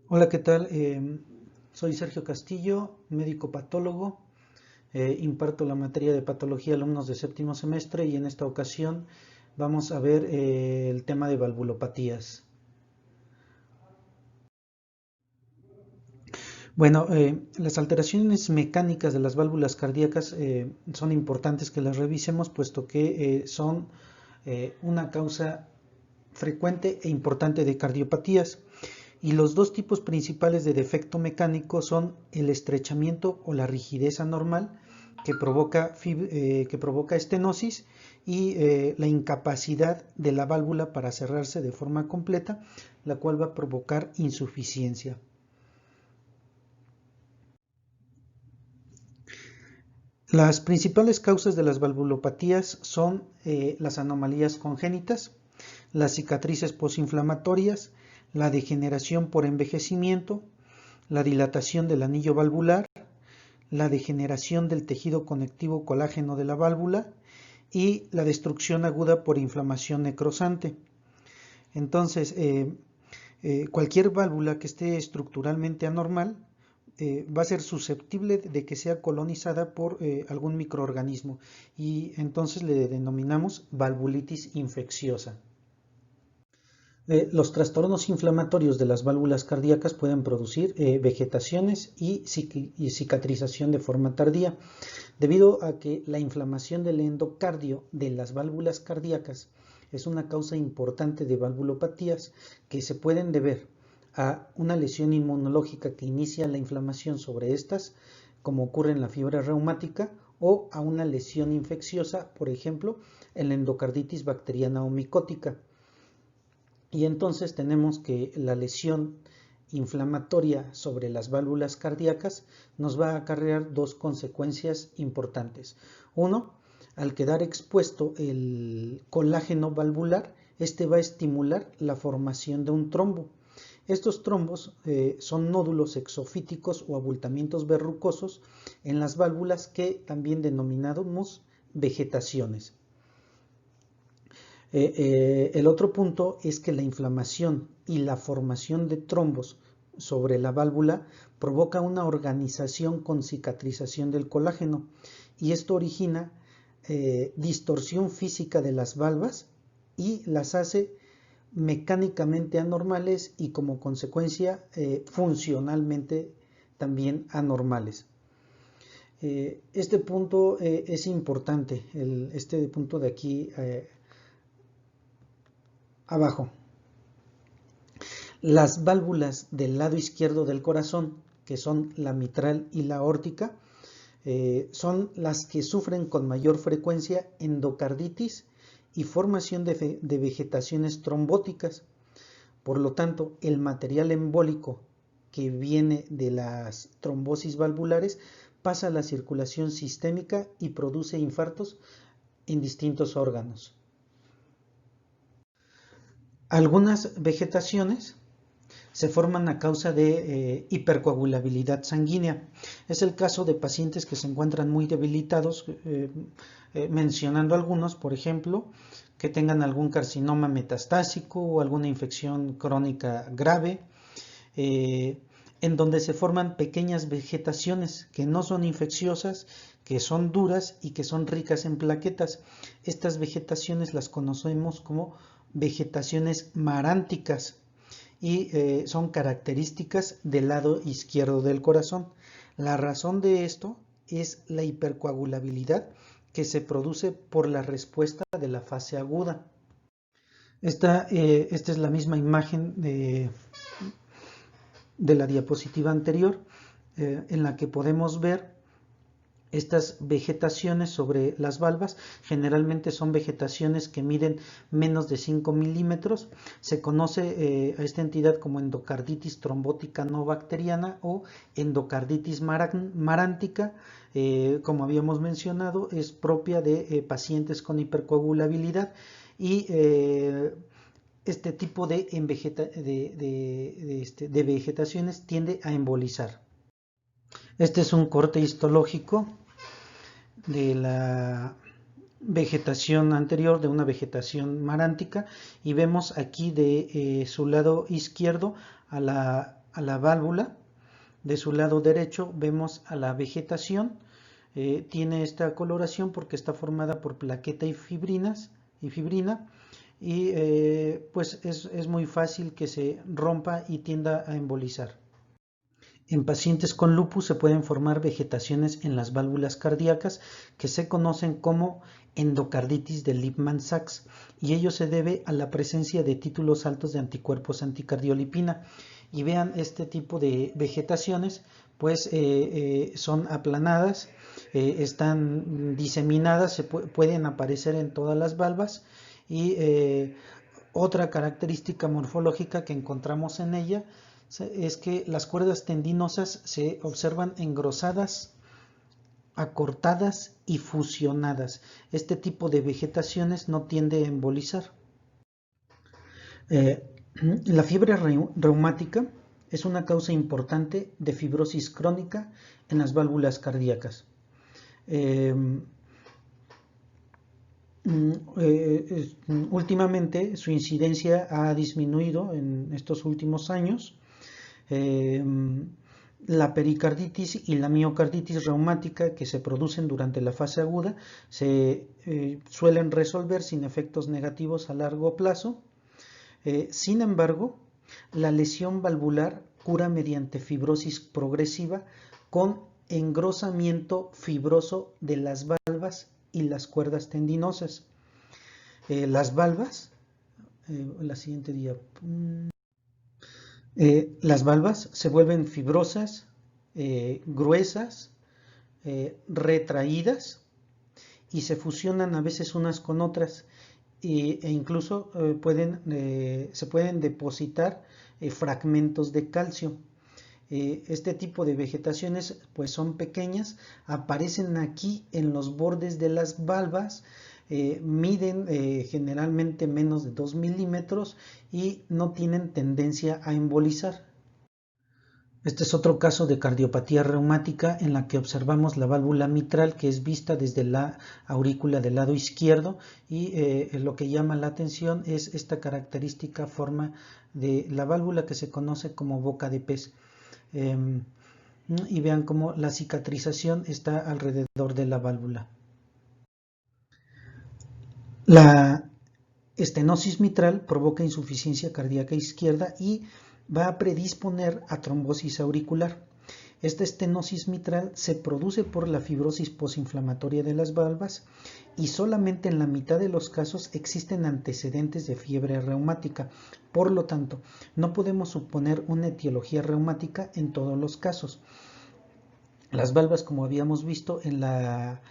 Hola, ¿qué tal? Soy Sergio Castillo, médico patólogo. Imparto la materia de patología a alumnos de séptimo semestre y en esta ocasión vamos a ver el tema de valvulopatías. Bueno, las alteraciones mecánicas de las válvulas cardíacas son importantes que las revisemos puesto que son una causa frecuente e importante de cardiopatías. Y los dos tipos principales de defecto mecánico son el estrechamiento o la rigidez anormal que provoca estenosis y la incapacidad de la válvula para cerrarse de forma completa, la cual va a provocar insuficiencia. Las principales causas de las valvulopatías son las anomalías congénitas, las cicatrices posinflamatorias, la degeneración por envejecimiento, la dilatación del anillo valvular, la degeneración del tejido conectivo colágeno de la válvula y la destrucción aguda por inflamación necrosante. Entonces, cualquier válvula que esté estructuralmente anormal va a ser susceptible de que sea colonizada por algún microorganismo y entonces le denominamos valvulitis infecciosa. Los trastornos inflamatorios de las válvulas cardíacas pueden producir vegetaciones y cicatrización de forma tardía, debido a que la inflamación del endocardio de las válvulas cardíacas es una causa importante de valvulopatías que se pueden deber a una lesión inmunológica que inicia la inflamación sobre estas, como ocurre en la fiebre reumática, o a una lesión infecciosa, por ejemplo, en la endocarditis bacteriana o micótica. Y entonces tenemos que la lesión inflamatoria sobre las válvulas cardíacas nos va a acarrear dos consecuencias importantes. Uno, al quedar expuesto el colágeno valvular, este va a estimular la formación de un trombo. Estos trombos son nódulos exofíticos o abultamientos verrucosos en las válvulas que también denominamos vegetaciones. El otro punto es que la inflamación y la formación de trombos sobre la válvula provoca una organización con cicatrización del colágeno y esto origina distorsión física de las valvas y las hace mecánicamente anormales y como consecuencia funcionalmente también anormales. Este punto es importante, este punto de aquí abajo. Las válvulas del lado izquierdo del corazón, que son la mitral y la aórtica, son las que sufren con mayor frecuencia endocarditis y formación de vegetaciones trombóticas. Por lo tanto, el material embólico que viene de las trombosis valvulares pasa a la circulación sistémica y produce infartos en distintos órganos. Algunas vegetaciones se forman a causa de hipercoagulabilidad sanguínea. Es el caso de pacientes que se encuentran muy debilitados, mencionando algunos, por ejemplo, que tengan algún carcinoma metastásico o alguna infección crónica grave, en donde se forman pequeñas vegetaciones que no son infecciosas, que son duras y que son ricas en plaquetas. Estas vegetaciones las conocemos como vegetaciones maránticas y son características del lado izquierdo del corazón. La razón de esto es la hipercoagulabilidad que se produce por la respuesta de la fase aguda. Esta es la misma imagen de la diapositiva anterior, en la que podemos ver estas vegetaciones sobre las valvas. Generalmente son vegetaciones que miden menos de 5 milímetros. Se conoce a esta entidad como endocarditis trombótica no bacteriana o endocarditis marántica. Como habíamos mencionado, es propia de pacientes con hipercoagulabilidad y este tipo de vegetaciones tiende a embolizar. Este es un corte histológico de la vegetación anterior, de una vegetación marántica, y vemos aquí de su lado izquierdo a a la válvula. De su lado derecho vemos a la vegetación. Tiene esta coloración porque está formada por plaqueta y fibrina, y pues es muy fácil que se rompa y tienda a embolizar. En pacientes con lupus se pueden formar vegetaciones en las válvulas cardíacas que se conocen como endocarditis de Lipman-Sachs, y ello se debe a la presencia de títulos altos de anticuerpos anticardiolipina. Y vean, este tipo de vegetaciones pues son aplanadas, están diseminadas, pueden aparecer en todas las valvas, y otra característica morfológica que encontramos en ella es que las cuerdas tendinosas se observan engrosadas, acortadas y fusionadas. Este tipo de vegetaciones no tiende a embolizar. La fiebre reumática es una causa importante de fibrosis crónica en las válvulas cardíacas. Últimamente su incidencia ha disminuido en estos últimos años. La pericarditis y la miocarditis reumática que se producen durante la fase aguda se suelen resolver sin efectos negativos a largo plazo. Sin embargo, la lesión valvular cura mediante fibrosis progresiva con engrosamiento fibroso de las valvas y las cuerdas tendinosas. Las valvas, la siguiente diapositiva. Las valvas se vuelven fibrosas, gruesas, retraídas, y se fusionan a veces unas con otras, e incluso se pueden depositar fragmentos de calcio. Este tipo de vegetaciones pues son pequeñas, aparecen aquí en los bordes de las valvas, miden generalmente menos de 2 milímetros y no tienen tendencia a embolizar. Este es otro caso de cardiopatía reumática en la que observamos la válvula mitral, que es vista desde la aurícula del lado izquierdo, y lo que llama la atención es esta característica forma de la válvula que se conoce como boca de pez. Y vean cómo la cicatrización está alrededor de la válvula. La estenosis mitral provoca insuficiencia cardíaca izquierda y va a predisponer a trombosis auricular. Esta estenosis mitral se produce por la fibrosis posinflamatoria de las valvas, y solamente en la mitad de los casos existen antecedentes de fiebre reumática. Por lo tanto, no podemos suponer una etiología reumática en todos los casos. Las valvas, como habíamos visto en la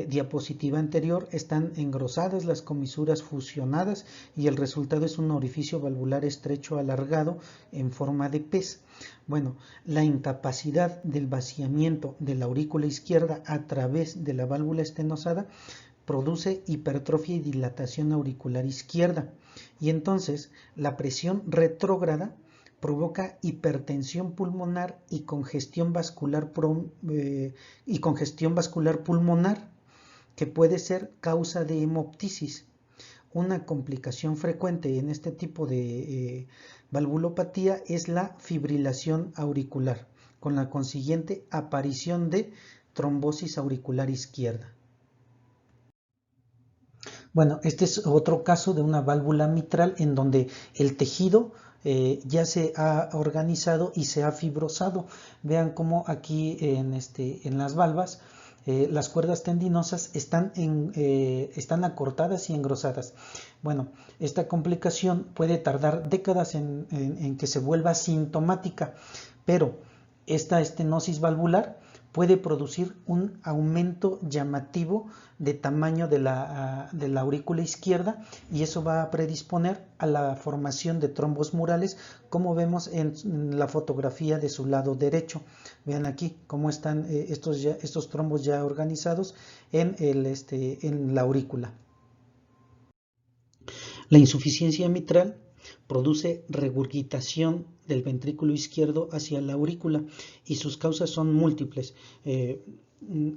diapositiva anterior, están engrosadas, las comisuras fusionadas, y el resultado es un orificio valvular estrecho alargado en forma de pez. Bueno, la incapacidad del vaciamiento de la aurícula izquierda a través de la válvula estenosada produce hipertrofia y dilatación auricular izquierda, y entonces la presión retrógrada provoca hipertensión pulmonar y congestión vascular pulmonar, que puede ser causa de hemoptisis. Una complicación frecuente en este tipo de valvulopatía es la fibrilación auricular, con la consiguiente aparición de trombosis auricular izquierda. Bueno, este es otro caso de una válvula mitral en donde el tejido ya se ha organizado y se ha fibrosado. Vean cómo aquí en las valvas las cuerdas tendinosas están acortadas y engrosadas. Bueno, esta complicación puede tardar décadas en que se vuelva sintomática, pero esta estenosis valvular puede producir un aumento llamativo de tamaño de la aurícula izquierda, y eso va a predisponer a la formación de trombos murales, como vemos en la fotografía de su lado derecho. Vean aquí cómo están estos trombos ya organizados en la aurícula. La insuficiencia mitral produce regurgitación del ventrículo izquierdo hacia la aurícula, y sus causas son múltiples.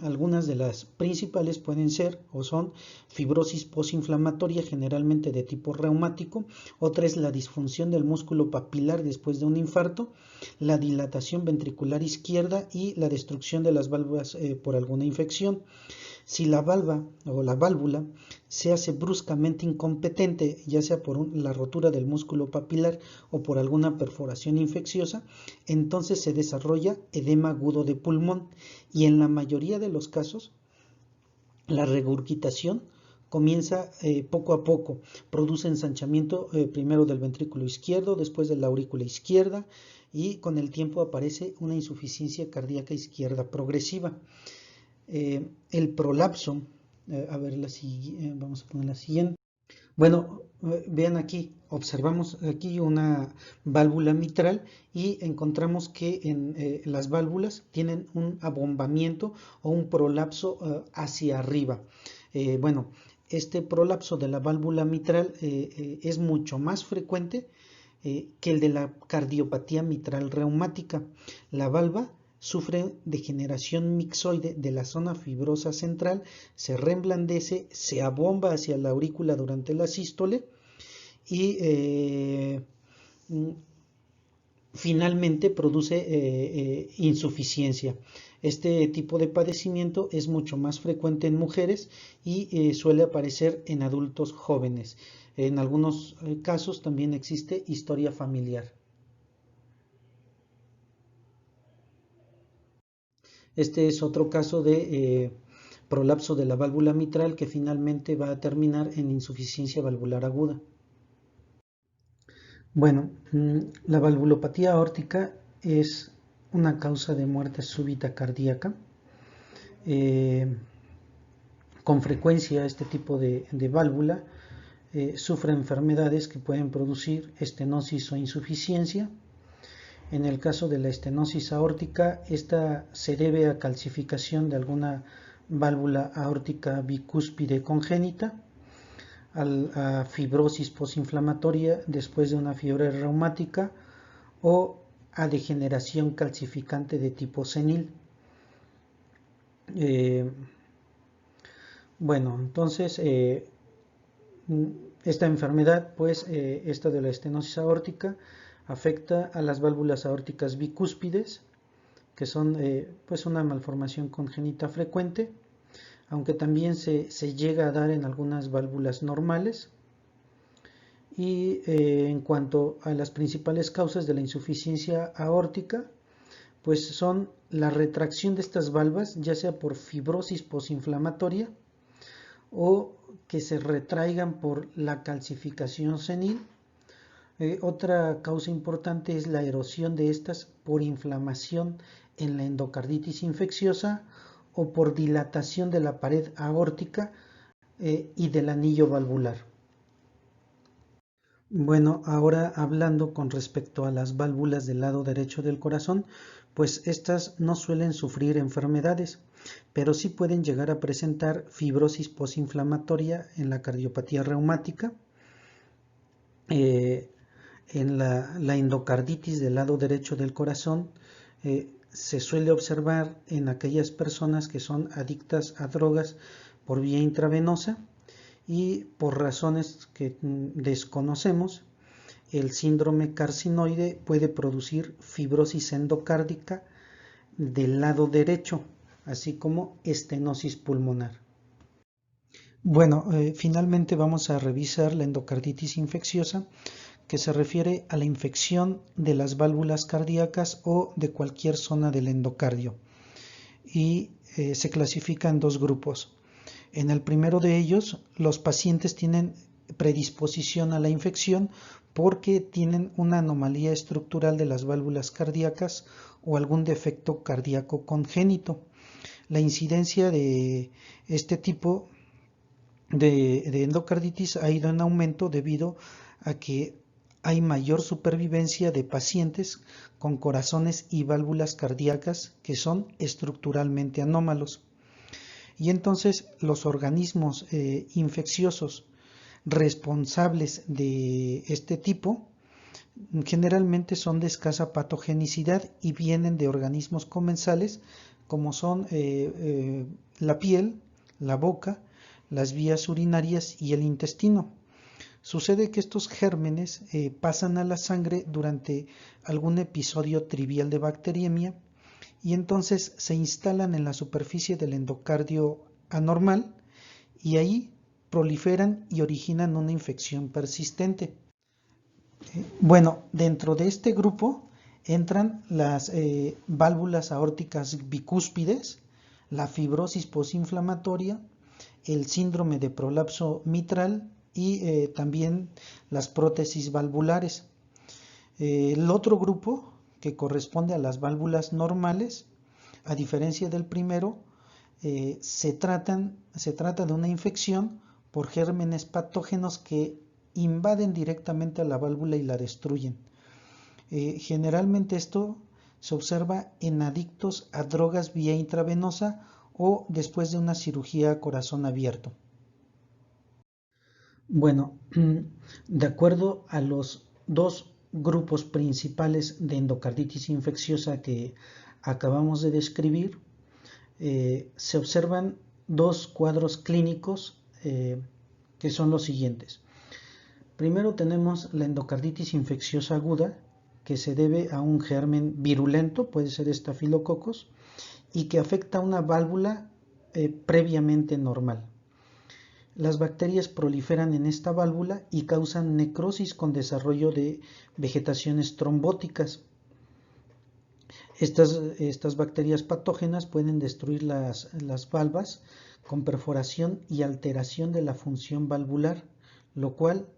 Algunas de las principales pueden ser o son fibrosis postinflamatoria, generalmente de tipo reumático. Otra es la disfunción del músculo papilar después de un infarto, la dilatación ventricular izquierda y la destrucción de las válvulas por alguna infección. Si la valva o la válvula se hace bruscamente incompetente, ya sea por la rotura del músculo papilar o por alguna perforación infecciosa, entonces se desarrolla edema agudo de pulmón y en la mayoría de los casos la regurgitación comienza poco a poco, produce ensanchamiento primero del ventrículo izquierdo, después de la aurícula izquierda y con el tiempo aparece una insuficiencia cardíaca izquierda progresiva. El prolapso, vamos a poner la siguiente. Bueno, vean aquí, observamos aquí una válvula mitral y encontramos que en las válvulas tienen un abombamiento o un prolapso hacia arriba. Bueno, este prolapso de la válvula mitral es mucho más frecuente que el de la cardiopatía mitral reumática. La valva sufre degeneración mixoide de la zona fibrosa central, se reemblandece, se abomba hacia la aurícula durante la sístole y finalmente produce insuficiencia. Este tipo de padecimiento es mucho más frecuente en mujeres y suele aparecer en adultos jóvenes. En algunos casos también existe historia familiar. Este es otro caso de prolapso de la válvula mitral que finalmente va a terminar en insuficiencia valvular aguda. Bueno, la valvulopatía aórtica es una causa de muerte súbita cardíaca. Con frecuencia este tipo de válvula sufre enfermedades que pueden producir estenosis o insuficiencia. En el caso de la estenosis aórtica, esta se debe a calcificación de alguna válvula aórtica bicúspide congénita, a fibrosis postinflamatoria después de una fiebre reumática o a degeneración calcificante de tipo senil. Bueno, entonces esta enfermedad, pues esta de la estenosis aórtica, afecta a las válvulas aórticas bicúspides, que son pues una malformación congénita frecuente, aunque también se llega a dar en algunas válvulas normales. Y en cuanto a las principales causas de la insuficiencia aórtica, pues son la retracción de estas valvas, ya sea por fibrosis posinflamatoria o que se retraigan por la calcificación senil. Otra causa importante es la erosión de estas por inflamación en la endocarditis infecciosa o por dilatación de la pared aórtica y del anillo valvular. Bueno, ahora hablando con respecto a las válvulas del lado derecho del corazón, pues estas no suelen sufrir enfermedades, pero sí pueden llegar a presentar fibrosis posinflamatoria en la cardiopatía reumática, en la endocarditis del lado derecho del corazón. Se suele observar en aquellas personas que son adictas a drogas por vía intravenosa y por razones que desconocemos, el síndrome carcinoide puede producir fibrosis endocárdica del lado derecho, así como estenosis pulmonar. Bueno, finalmente vamos a revisar la endocarditis infecciosa, que se refiere a la infección de las válvulas cardíacas o de cualquier zona del endocardio, y se clasifica en dos grupos. En el primero de ellos, los pacientes tienen predisposición a la infección porque tienen una anomalía estructural de las válvulas cardíacas o algún defecto cardíaco congénito. La incidencia de este tipo de endocarditis ha ido en aumento debido a que hay mayor supervivencia de pacientes con corazones y válvulas cardíacas que son estructuralmente anómalos. Y entonces los organismos infecciosos responsables de este tipo generalmente son de escasa patogenicidad y vienen de organismos comensales como son la piel, la boca, las vías urinarias y el intestino. Sucede que estos gérmenes pasan a la sangre durante algún episodio trivial de bacteriemia y entonces se instalan en la superficie del endocardio anormal y ahí proliferan y originan una infección persistente. Bueno, dentro de este grupo entran las válvulas aórticas bicúspides, la fibrosis posinflamatoria, el síndrome de prolapso mitral y también las prótesis valvulares. El otro grupo, que corresponde a las válvulas normales, a diferencia del primero, se trata de una infección por gérmenes patógenos que invaden directamente a la válvula y la destruyen. Generalmente esto se observa en adictos a drogas vía intravenosa o después de una cirugía a corazón abierto. Bueno, de acuerdo a los dos grupos principales de endocarditis infecciosa que acabamos de describir, se observan dos cuadros clínicos que son los siguientes. Primero tenemos la endocarditis infecciosa aguda, que se debe a un germen virulento, puede ser estafilococos, y que afecta a una válvula previamente normal. Las bacterias proliferan en esta válvula y causan necrosis con desarrollo de vegetaciones trombóticas. Estas bacterias patógenas pueden destruir las valvas con perforación y alteración de la función valvular, lo cual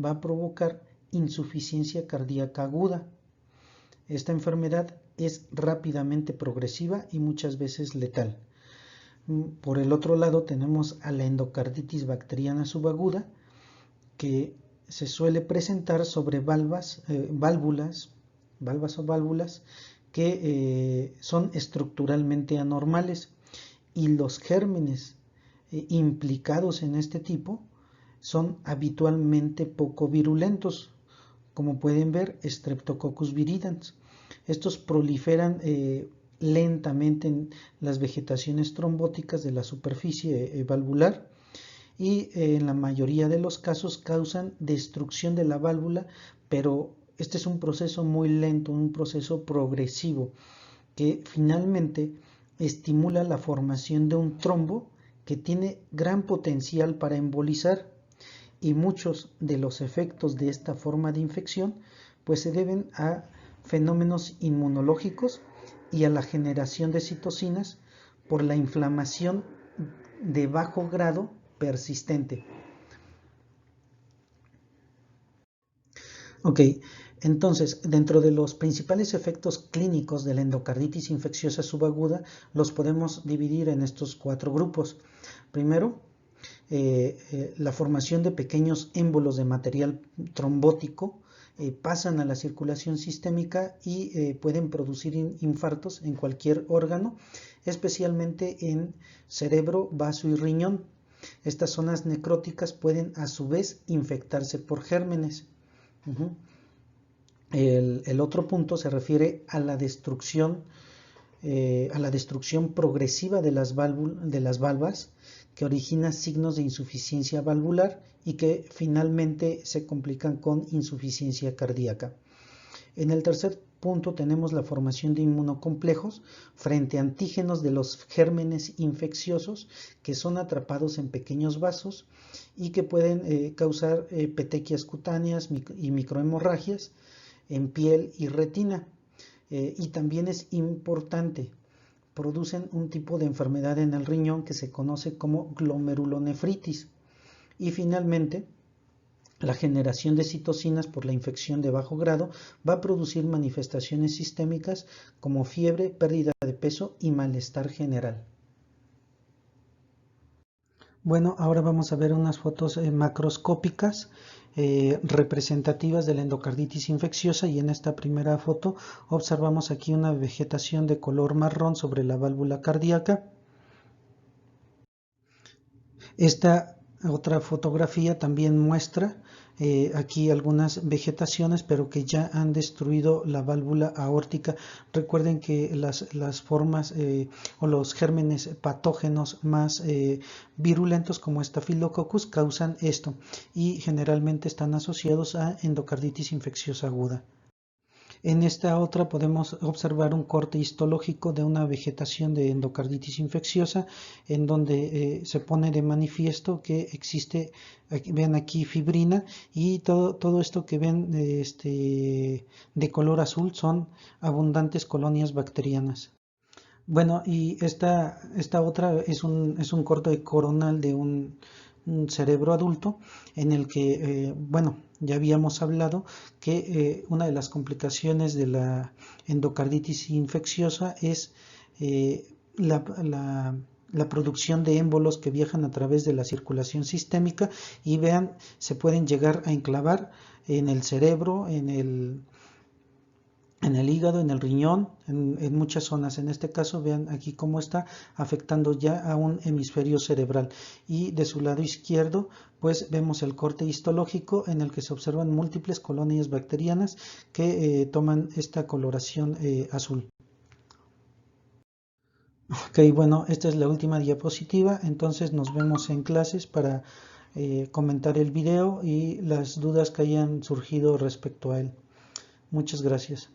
va a provocar insuficiencia cardíaca aguda. Esta enfermedad es rápidamente progresiva y muchas veces letal. Por el otro lado tenemos a la endocarditis bacteriana subaguda, que se suele presentar sobre válvulas que son estructuralmente anormales, y los gérmenes implicados en este tipo son habitualmente poco virulentos, como pueden ver, Streptococcus viridans. Estos proliferan lentamente en las vegetaciones trombóticas de la superficie valvular y en la mayoría de los casos causan destrucción de la válvula, pero este es un proceso muy lento, un proceso progresivo que finalmente estimula la formación de un trombo que tiene gran potencial para embolizar, y muchos de los efectos de esta forma de infección pues se deben a fenómenos inmunológicos y a la generación de citocinas por la inflamación de bajo grado persistente. Ok, entonces, dentro de los principales efectos clínicos de la endocarditis infecciosa subaguda, los podemos dividir en estos cuatro grupos. Primero, la formación de pequeños émbolos de material trombótico pasan a la circulación sistémica y pueden producir infartos en cualquier órgano, especialmente en cerebro, vaso y riñón. Estas zonas necróticas pueden a su vez infectarse por gérmenes. El otro punto se refiere a la destrucción progresiva de las valvas, que origina signos de insuficiencia valvular y que finalmente se complican con insuficiencia cardíaca. En el tercer punto tenemos la formación de inmunocomplejos frente a antígenos de los gérmenes infecciosos que son atrapados en pequeños vasos y que pueden causar petequias cutáneas y microhemorragias en piel y retina. Y también es importante, producen un tipo de enfermedad en el riñón que se conoce como glomerulonefritis. Y finalmente, la generación de citocinas por la infección de bajo grado va a producir manifestaciones sistémicas como fiebre, pérdida de peso y malestar general. Bueno, ahora vamos a ver unas fotos macroscópicas representativas de la endocarditis infecciosa, y en esta primera foto observamos aquí una vegetación de color marrón sobre la válvula cardíaca. Esta otra fotografía también muestra aquí algunas vegetaciones, pero que ya han destruido la válvula aórtica. Recuerden que las formas o los gérmenes patógenos más virulentos como Staphylococcus causan esto y generalmente están asociados a endocarditis infecciosa aguda. En esta otra podemos observar un corte histológico de una vegetación de endocarditis infecciosa en donde se pone de manifiesto que existe, ven aquí fibrina y todo esto que ven de color azul son abundantes colonias bacterianas. Bueno, y esta otra es un corte coronal de un cerebro adulto en el que, bueno, ya habíamos hablado que una de las complicaciones de la endocarditis infecciosa es la producción de émbolos que viajan a través de la circulación sistémica y vean, se pueden llegar a enclavar en el cerebro, en el hígado, en el riñón, en muchas zonas. En este caso, vean aquí cómo está afectando ya a un hemisferio cerebral. Y de su lado izquierdo, pues vemos el corte histológico en el que se observan múltiples colonias bacterianas que toman esta coloración azul. Ok, bueno, esta es la última diapositiva, entonces nos vemos en clases para comentar el video y las dudas que hayan surgido respecto a él. Muchas gracias.